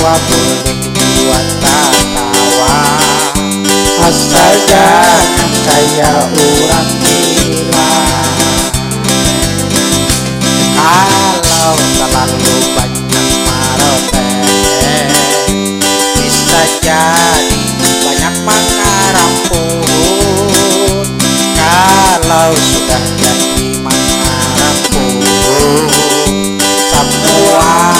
tawa boleh buat tawa, asal jangan kayak orang gila. Kalau terlalu banyak maroteh, bisa jadi banyak mengarang pun. Kalau sudah jadi mengarang pun, semua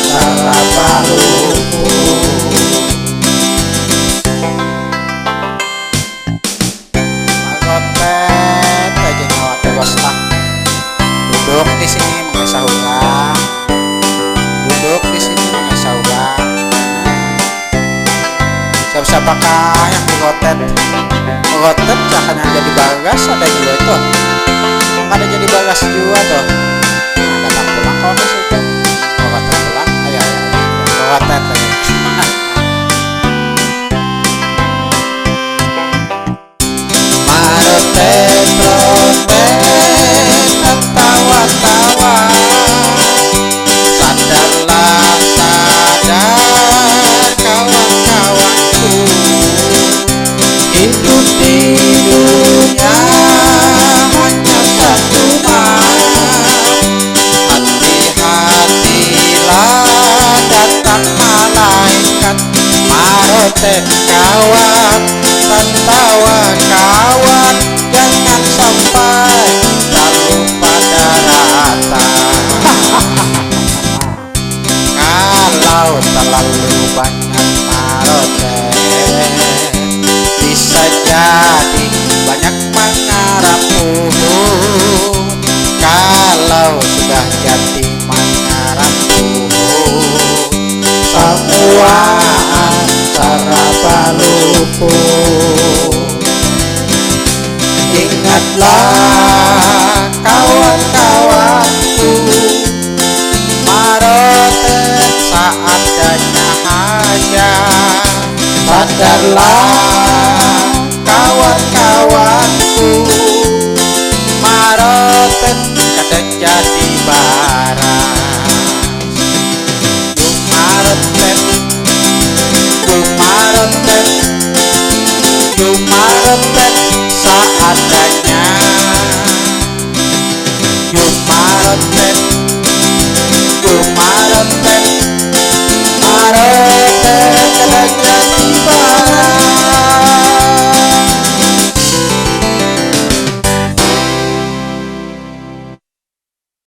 serba lumpuh. Maroteh aja nyawa tewas lah. Duduk di sini mengesah ulang, duduk di sini mengesah ulang. Siapa-siapakah yang digotet? Gotet jangan yang jadi bagas, ada juga tuh, ada jadi bagas juga tuh. Nah, datang pulang kau ke situ, gotet pulang, ayo gotet lagi. Marotet protet tawa-tawa, sadarlah sadar kawan-kawanku, hidup di dunia hanya satu mas. Hati-hatilah datang malaikat. Marotet kawan, tertawa kawan, jangan sampai terlupa daratan. Kalau terlalu banyak maroteh, bisa jadi banyak mengarang pun. Kalau sudah jadi mengarang pun, semua serba lumpuh. Ingatlah kawan-kawanku, marotet seadanya aja. Sadarlah